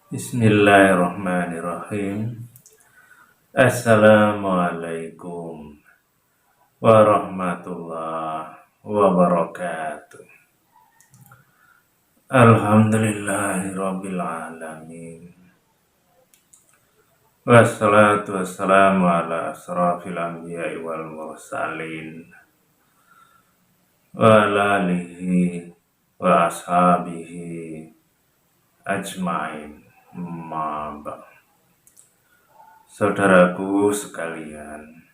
Bismillahirrahmanirrahim. Assalamualaikum warahmatullahi wabarakatuh. Alhamdulillahirabbil alamin. Wassalatu wassalamu ala asrafil anbiya'i wal mursalin wa ala alihi wa ashabihi ajmain. Saudaraku sekalian,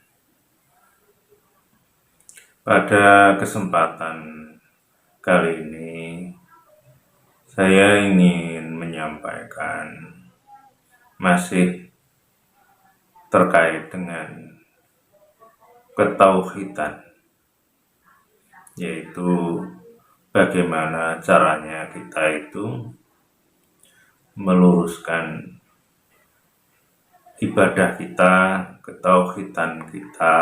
pada kesempatan kali ini saya ingin menyampaikan masih terkait dengan ketauhidan, yaitu bagaimana caranya kita itu meluruskan ibadah kita, ketauhidan kita,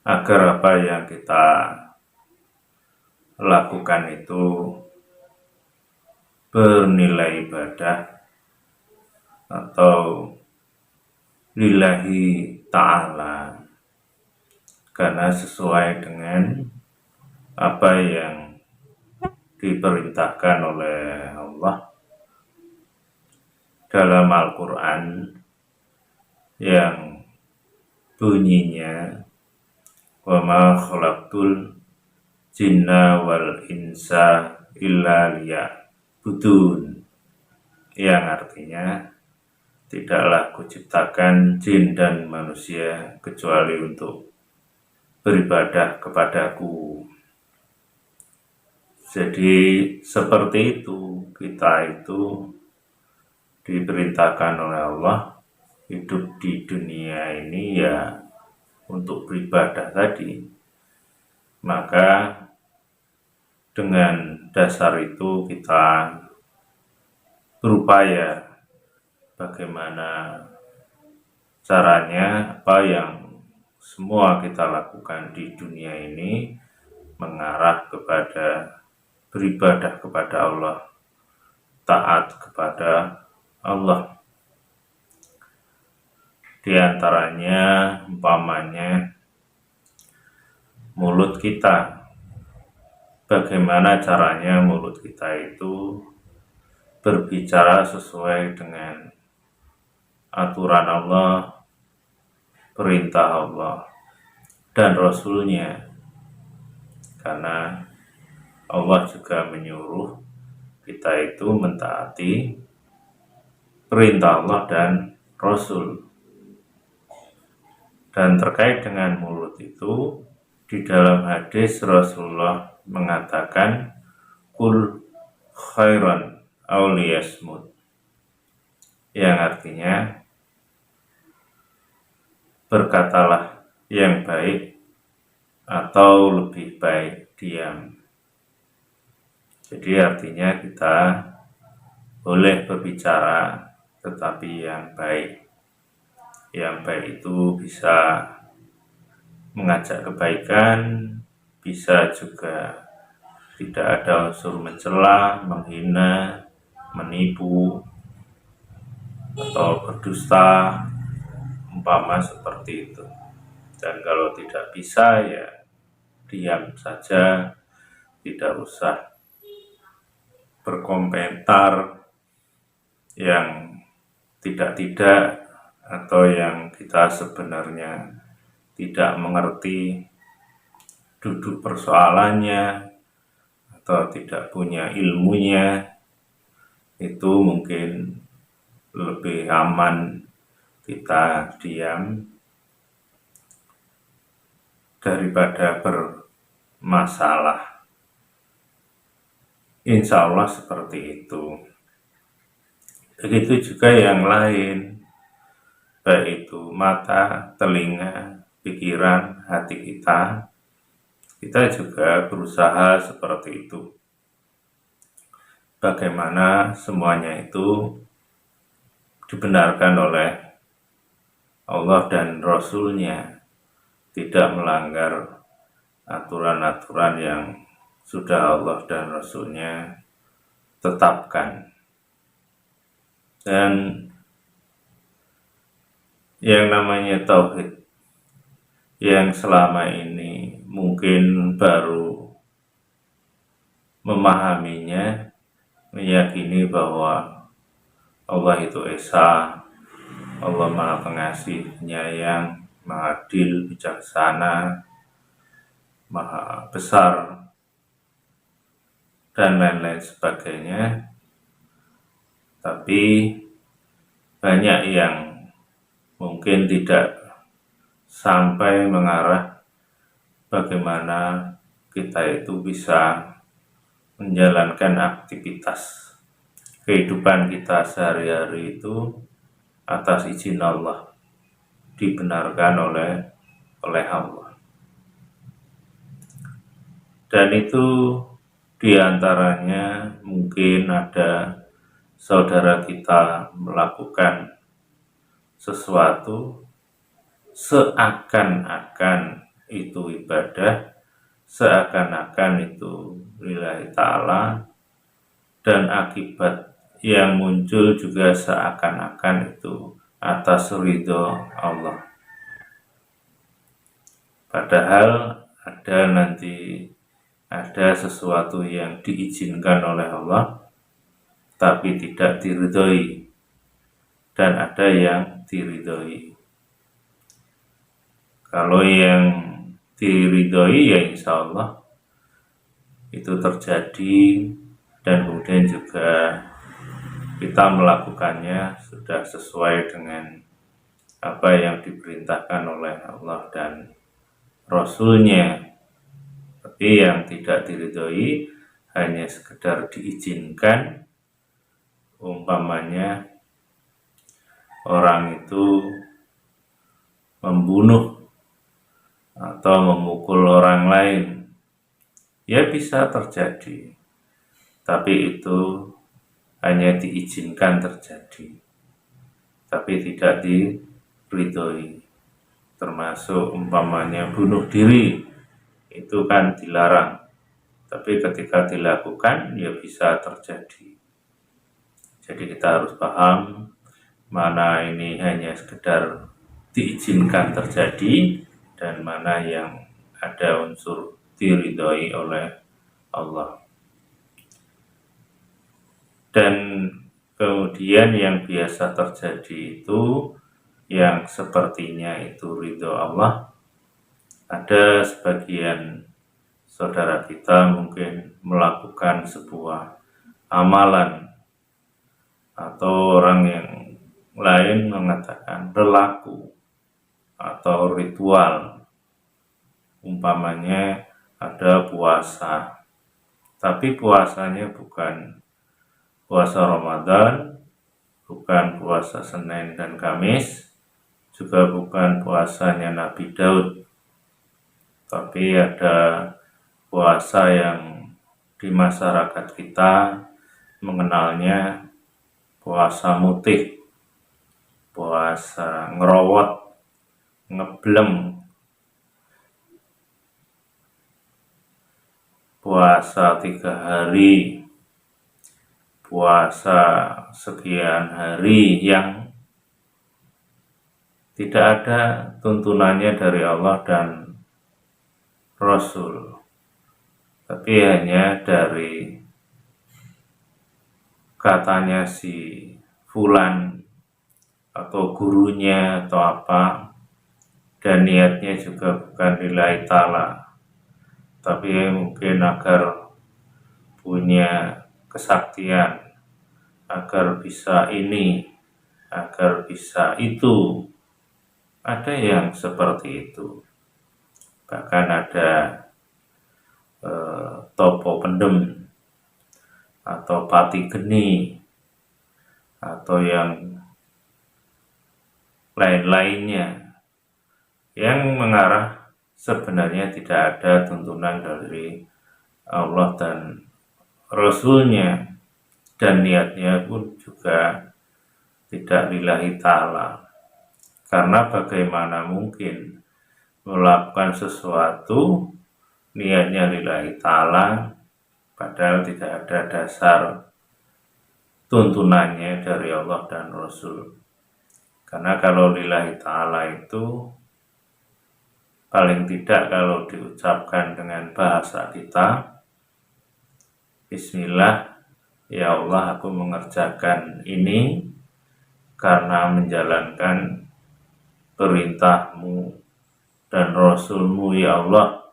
agar apa yang kita lakukan itu bernilai ibadah atau lillahi ta'ala, karena sesuai dengan apa yang diperintahkan oleh Allah dalam Al-Quran yang bunyinya wa ma khalaqtul jinna wal insa illa liya'budun, yang artinya tidaklah kuciptakan jin dan manusia kecuali untuk beribadah kepadaku. Jadi seperti itu, kita itu diperintahkan oleh Allah hidup di dunia ini ya untuk beribadah tadi. Maka dengan dasar itu kita berupaya bagaimana caranya, apa yang semua kita lakukan di dunia ini mengarah kepada beribadah kepada Allah, taat kepada Allah. Di antaranya umpamanya mulut kita. Bagaimana caranya mulut kita itu berbicara sesuai dengan aturan Allah, perintah Allah dan Rasulnya, karena Allah juga menyuruh kita itu mentaati perintah Allah dan Rasul. Dan terkait dengan mulut itu, di dalam hadis Rasulullah mengatakan kul khairan aw liyasmut, yang artinya berkatalah yang baik atau lebih baik diam. Jadi artinya kita boleh berbicara tetapi yang baik. Yang baik itu bisa mengajak kebaikan, bisa juga tidak ada unsur mencela, menghina, menipu, atau berdusta, umpama seperti itu. Dan kalau tidak bisa ya diam saja, tidak usah berkomentar yang tidak-tidak atau yang kita sebenarnya tidak mengerti duduk persoalannya atau tidak punya ilmunya. Itu mungkin lebih aman kita diam daripada bermasalah. Insya Allah seperti itu. Begitu juga yang lain, baik itu mata, telinga, pikiran, hati kita juga berusaha seperti itu. Bagaimana semuanya itu dibenarkan oleh Allah dan Rasul-Nya, tidak melanggar aturan-aturan yang sudah Allah dan Rasul-Nya tetapkan. Dan yang namanya tauhid yang selama ini mungkin baru memahaminya, meyakini bahwa Allah itu Esa, Allah Maha Pengasih, Penyayang, Maha Adil, Bijaksana, Maha Besar, dan lain-lain sebagainya. Tapi banyak yang mungkin tidak sampai mengarah bagaimana kita itu bisa menjalankan aktivitas kehidupan kita sehari-hari itu atas izin Allah, dibenarkan oleh Allah. Dan itu diantaranya mungkin ada saudara kita melakukan sesuatu seakan-akan itu ibadah, seakan-akan itu lillahi ta'ala, dan akibat yang muncul juga seakan-akan itu atas ridho Allah. Padahal ada sesuatu yang diizinkan oleh Allah tapi tidak diridhoi, dan ada yang diridhoi. Kalau yang diridhoi ya insya Allah itu terjadi, dan kemudian juga kita melakukannya sudah sesuai dengan apa yang diperintahkan oleh Allah dan Rasul-Nya. Tapi yang tidak diridhoi hanya sekedar diizinkan, umpamanya orang itu membunuh atau memukul orang lain, ya bisa terjadi, tapi itu hanya diizinkan terjadi, tapi tidak diridhoi. Termasuk umpamanya bunuh diri, itu kan dilarang, tapi ketika dilakukan ya bisa terjadi. Jadi kita harus paham mana ini hanya sekedar diizinkan terjadi dan mana yang ada unsur diridhoi oleh Allah. Dan kemudian yang biasa terjadi itu yang sepertinya itu ridho Allah, ada sebagian saudara kita mungkin melakukan sebuah amalan, atau orang yang lain mengatakan berlaku atau ritual, umpamanya ada puasa, tapi puasanya bukan puasa Ramadan, bukan puasa Senin dan Kamis, juga bukan puasanya Nabi Daud, tapi ada puasa yang di masyarakat kita mengenalnya puasa mutih, puasa ngerowot, ngeblem, puasa 3 hari, puasa sekian hari yang tidak ada tuntunannya dari Allah dan Rasul, tapi hanya dari katanya si fulan atau gurunya atau apa, dan niatnya juga bukan lillahi ta'ala, tapi mungkin agar punya kesaktian, agar bisa ini, agar bisa itu. Ada yang seperti itu. Bahkan ada topo pendem atau pati geni atau yang lain-lainnya yang mengarah sebenarnya tidak ada tuntunan dari Allah dan Rasul-Nya, dan niatnya pun juga tidak lillahi ta'ala. Karena bagaimana mungkin melakukan sesuatu niatnya lillahi ta'ala padahal tidak ada dasar tuntunannya dari Allah dan Rasul. Karena kalau lillahi ta'ala itu paling tidak kalau diucapkan dengan bahasa kita, Bismillah, ya Allah aku mengerjakan ini karena menjalankan perintahmu dan Rasulmu ya Allah,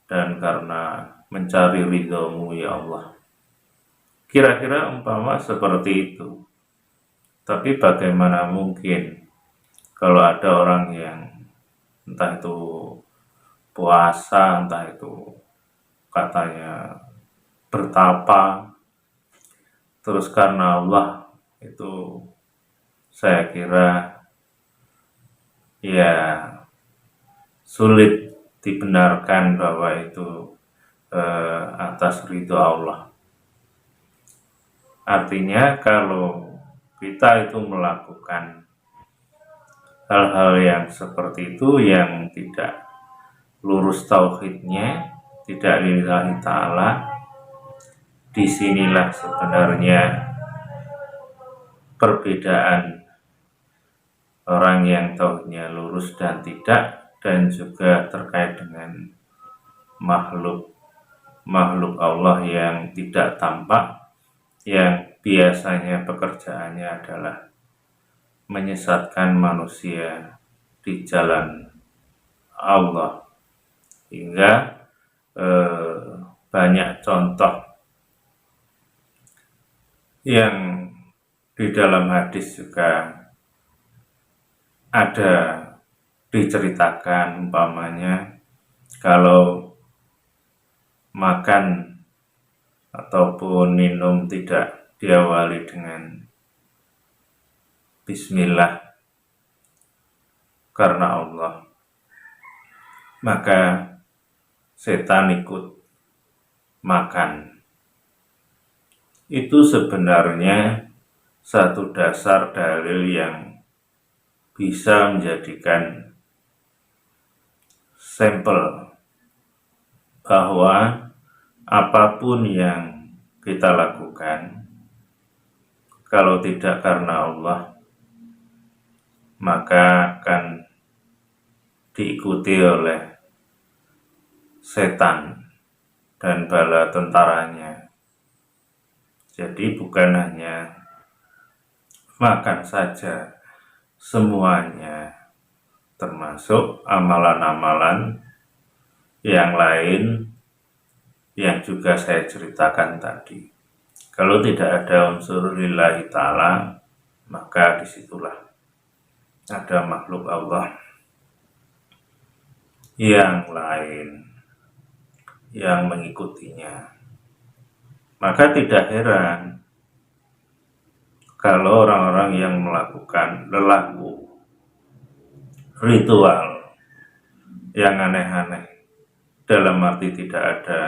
dan karena mencari ridhomu ya Allah. Kira-kira umpama seperti itu. Tapi bagaimana mungkin kalau ada orang yang entah itu puasa, entah itu katanya bertapa, terus karena Allah, itu saya kira ya sulit dibenarkan bahwa itu atas ridho Allah. Artinya kalau kita itu melakukan hal-hal yang seperti itu yang tidak lurus tauhidnya, tidak lillahi ta'ala, disinilah sebenarnya perbedaan orang yang tauhidnya lurus dan tidak, dan juga terkait dengan makhluk Allah yang tidak tampak, yang biasanya pekerjaannya adalah menyesatkan manusia di jalan Allah. Hingga banyak contoh yang di dalam hadis juga ada diceritakan, umpamanya kalau makan ataupun minum tidak diawali dengan Bismillah karena Allah, maka setan ikut makan. Itu sebenarnya satu dasar dalil yang bisa menjadikan sampel bahwa apapun yang kita lakukan, kalau tidak karena Allah, maka akan diikuti oleh setan dan bala tentaranya. Jadi bukan hanya makan saja, semuanya, termasuk amalan-amalan yang lain yang juga saya ceritakan tadi. Kalau tidak ada unsur lillahi ta'ala, maka disitulah ada makhluk Allah yang lain yang mengikutinya. Maka tidak heran kalau orang-orang yang melakukan lelaku ritual yang aneh-aneh, dalam arti tidak ada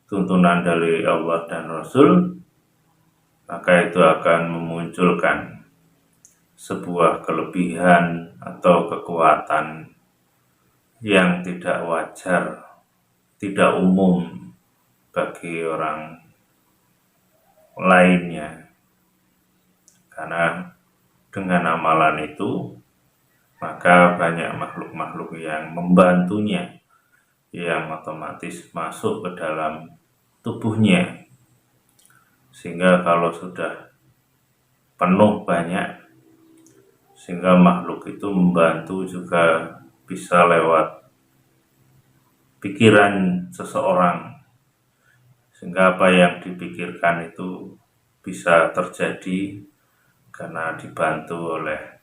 tuntunan dari Allah dan Rasul, maka itu akan memunculkan sebuah kelebihan atau kekuatan yang tidak wajar, tidak umum bagi orang lainnya. Karena dengan amalan itu, maka banyak makhluk-makhluk yang membantunya, yang otomatis masuk ke dalam tubuhnya, sehingga kalau sudah penuh banyak, sehingga makhluk itu membantu juga bisa lewat pikiran seseorang, sehingga apa yang dipikirkan itu bisa terjadi karena dibantu oleh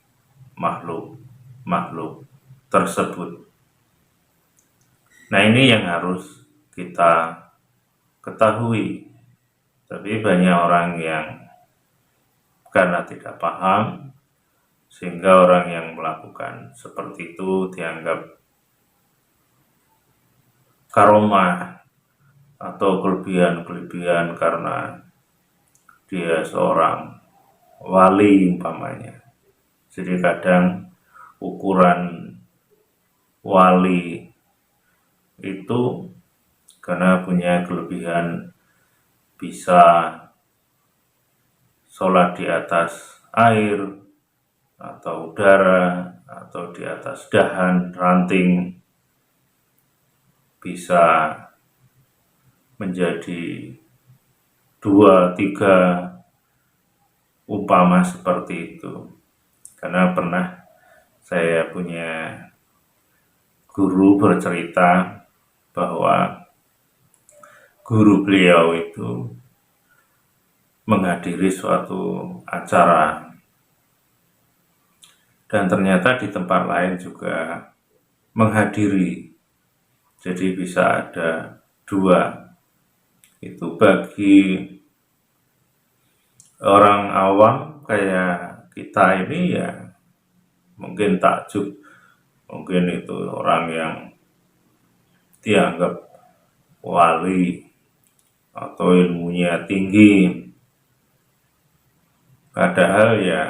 makhluk tersebut. Nah, ini yang harus kita ketahui. Tapi banyak orang yang karena tidak paham, sehingga orang yang melakukan seperti itu dianggap karomah atau kelebihan-kelebihan karena dia seorang wali umpamanya. Jadi kadang ukuran wali itu karena punya kelebihan bisa sholat di atas air atau udara atau di atas dahan ranting bisa menjadi 2-3 umpama seperti itu. Karena pernah saya punya guru bercerita bahwa guru beliau itu menghadiri suatu acara dan ternyata di tempat lain juga menghadiri, jadi bisa ada 2. Itu bagi orang awam kayak kita ini ya mungkin takjub, mungkin itu orang yang dianggap wali atau ilmunya tinggi, padahal ya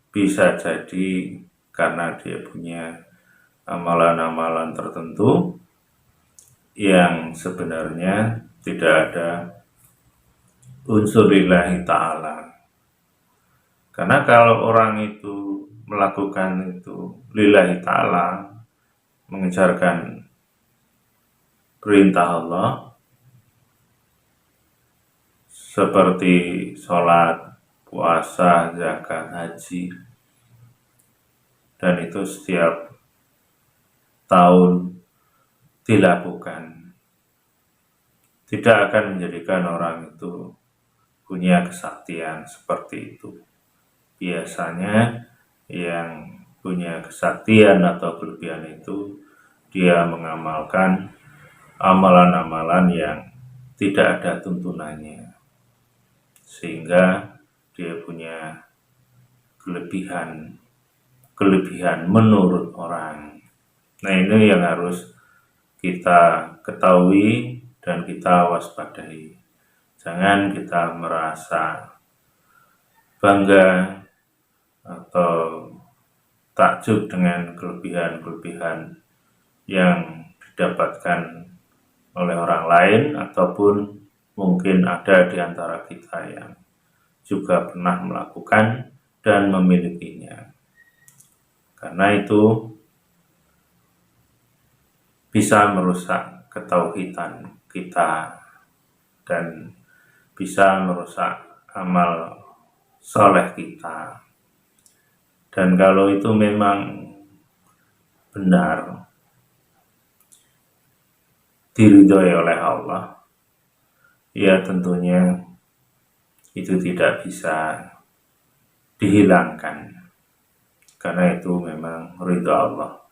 bisa jadi karena dia punya amalan-amalan tertentu yang sebenarnya tidak ada unsur lillahi ta'ala. Karena kalau orang itu melakukan itu lillahi ta'ala, mengejarkan perintah Allah seperti sholat, puasa, zakat, haji, dan itu setiap tahun dilakukan, tidak akan menjadikan orang itu punya kesaktian seperti itu. Biasanya yang punya kesaktian atau kelebihan itu dia mengamalkan amalan-amalan yang tidak ada tuntunannya, sehingga dia punya kelebihan menurut orang. Nah, ini yang harus kita ketahui dan kita waspadai. Jangan kita merasa bangga atau takjub dengan kelebihan-kelebihan yang didapatkan oleh orang lain, ataupun mungkin ada di antara kita yang juga pernah melakukan dan memilikinya. Karena itu bisa merusak ketauhidan kita dan bisa merusak amal soleh kita. Dan kalau itu memang benar diridhoi oleh Allah, ya tentunya itu tidak bisa dihilangkan, karena itu memang ridho Allah.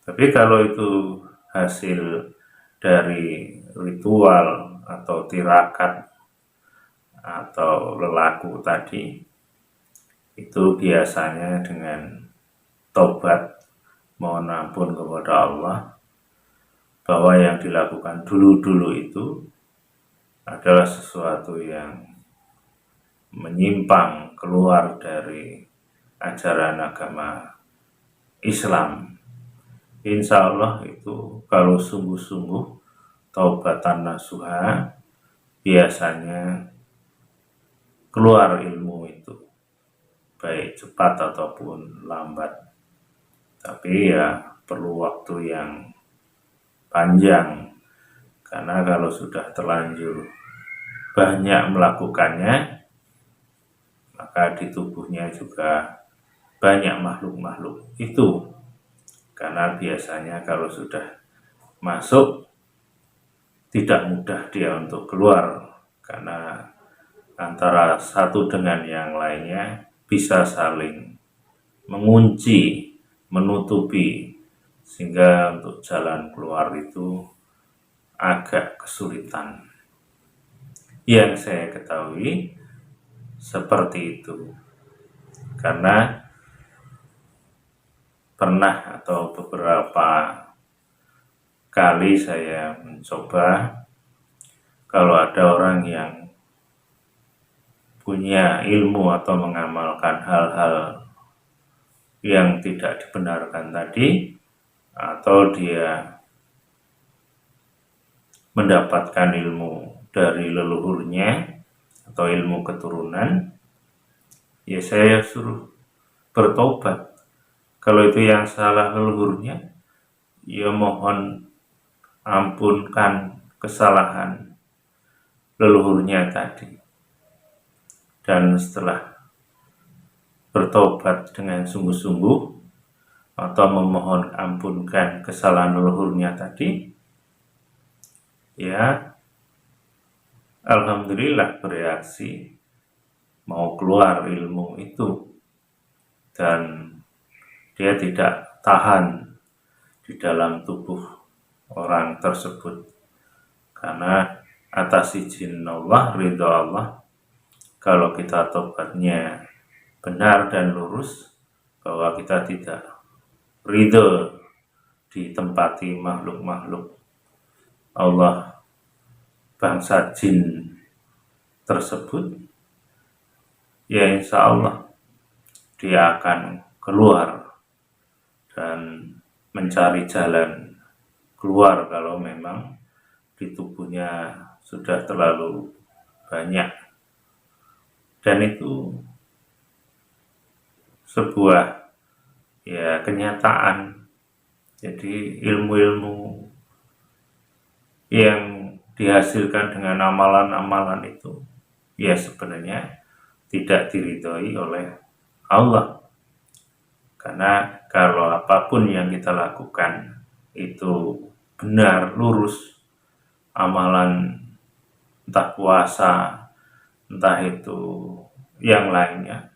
Tapi kalau itu hasil dari ritual atau tirakat atau lelaku tadi, itu biasanya dengan tobat mohon ampun kepada Allah bahwa yang dilakukan dulu-dulu itu adalah sesuatu yang menyimpang keluar dari ajaran agama Islam. Insya Allah itu kalau sungguh-sungguh taubatan nasuha, biasanya keluar ilmu itu, baik cepat ataupun lambat. Tapi ya perlu waktu yang panjang, karena kalau sudah terlanjur banyak melakukannya, maka di tubuhnya juga banyak makhluk-makhluk itu. Karena biasanya kalau sudah masuk, tidak mudah dia untuk keluar, karena antara satu dengan yang lainnya bisa saling mengunci, menutupi, sehingga untuk jalan keluar itu agak kesulitan. Yang saya ketahui seperti itu, karena pernah atau beberapa kali saya mencoba, kalau ada orang yang punya ilmu atau mengamalkan hal-hal yang tidak dibenarkan tadi, atau dia mendapatkan ilmu dari leluhurnya atau ilmu keturunan, ya saya suruh bertobat. Kalau itu yang salah leluhurnya, ya mohon ampunkan kesalahan leluhurnya tadi. Dan setelah bertobat dengan sungguh-sungguh atau memohon ampunkan kesalahan leluhurnya tadi, ya alhamdulillah bereaksi mau keluar ilmu itu, dan dia tidak tahan di dalam tubuh orang tersebut, karena atas izin Allah, ridho Allah, kalau kita tobatnya benar dan lurus, bahwa kita tidak ridho ditempati makhluk-makhluk Allah bangsa jin tersebut, ya insya Allah dia akan keluar dan mencari jalan keluar kalau memang di tubuhnya sudah terlalu banyak. Dan itu sebuah ya kenyataan. Jadi ilmu-ilmu yang dihasilkan dengan amalan-amalan itu ya sebenarnya tidak diridhoi oleh Allah. Karena kalau apapun yang kita lakukan itu benar, lurus, amalan entah puasa, entah itu yang lainnya,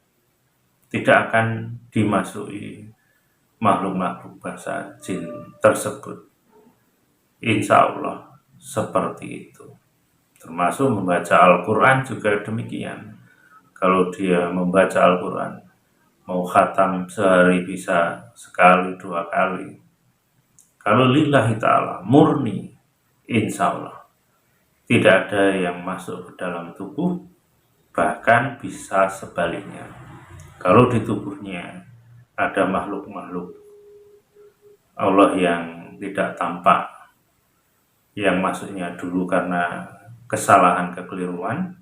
tidak akan dimasuki makhluk-makhluk bangsa jin tersebut. Insya Allah seperti itu. Termasuk membaca Al-Quran juga demikian. Kalau dia membaca Al-Quran, mau khatam sehari bisa sekali, 2 kali. Kalau lillahi ta'ala, murni, insya Allah tidak ada yang masuk ke dalam tubuh, bahkan bisa sebaliknya. Kalau di tubuhnya ada makhluk-makhluk Allah yang tidak tampak, yang masuknya dulu karena kesalahan kekeliruan,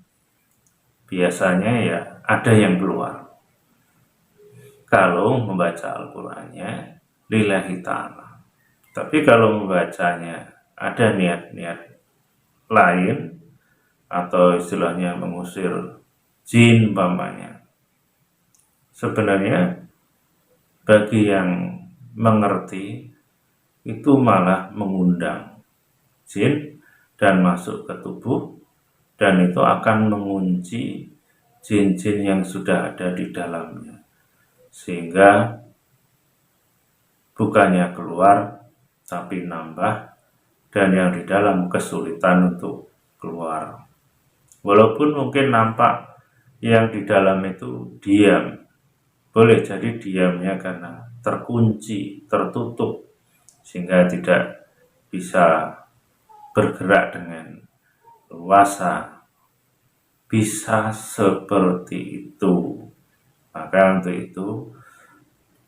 biasanya ya ada yang keluar. Kalau membaca Al-Qurannya lillahi ta'ala. Tapi kalau membacanya ada niat-niat lain, atau istilahnya mengusir jin umpamanya, sebenarnya bagi yang mengerti itu malah mengundang jin dan masuk ke tubuh, dan itu akan mengunci jin-jin yang sudah ada di dalamnya, sehingga bukannya keluar tapi nambah, dan yang di dalam kesulitan untuk keluar. Walaupun mungkin nampak yang di dalam itu diam, boleh jadi diamnya karena terkunci, tertutup, sehingga tidak bisa bergerak dengan luasa. Bisa seperti itu. Maka untuk itu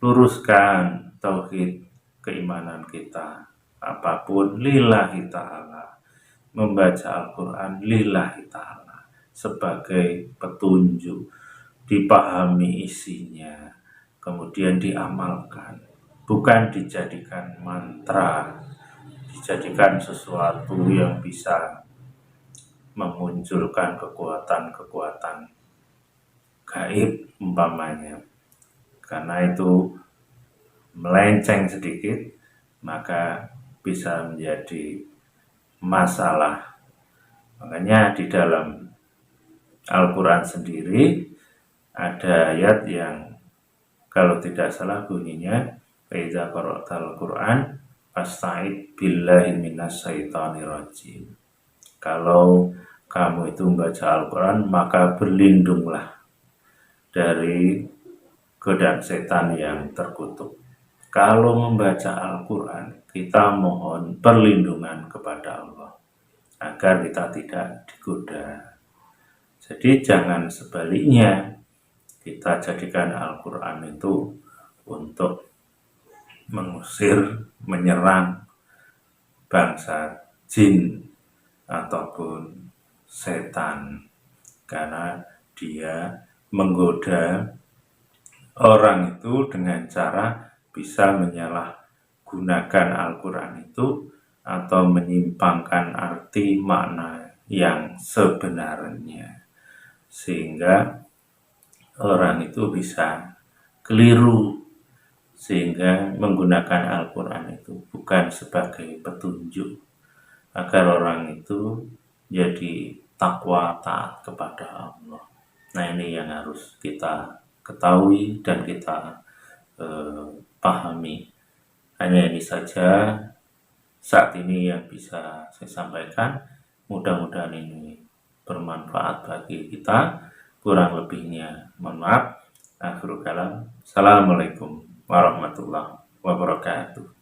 luruskan tauhid keimanan kita. Apapun lillahi ta'ala. Membaca Al-Quran lillahi ta'ala, sebagai petunjuk, dipahami isinya, kemudian diamalkan, bukan dijadikan mantra, dijadikan sesuatu yang bisa memunculkan kekuatan-kekuatan gaib umpamanya. Karena itu melenceng sedikit, maka bisa menjadi masalah. Makanya di dalam Al-Quran sendiri ada ayat yang kalau tidak salah bunyinya, "Faiza qara'tal Qur'an fasta'id billahi minasyaitonir rajim." Kalau kamu itu membaca Al-Quran, maka berlindunglah dari godaan setan yang terkutuk. Kalau membaca Al-Quran, kita mohon perlindungan kepada Allah agar kita tidak digoda. Jadi jangan sebaliknya, kita jadikan Al-Quran itu untuk mengusir, menyerang bangsa jin ataupun setan. karena dia menggoda orang itu dengan cara bisa menyalahgunakan Al-Quran itu atau menyimpangkan arti makna yang sebenarnya, sehingga orang itu bisa keliru, sehingga menggunakan Al-Quran itu bukan sebagai petunjuk agar orang itu jadi takwa taat kepada Allah. Nah, ini yang harus kita ketahui dan kita pahami. Hanya ini saja saat ini yang bisa saya sampaikan. Mudah-mudahan ini bermanfaat bagi kita. Kurang lebihnya mohon maaf. Akhirul kalam. Assalamualaikum warahmatullahi wabarakatuh.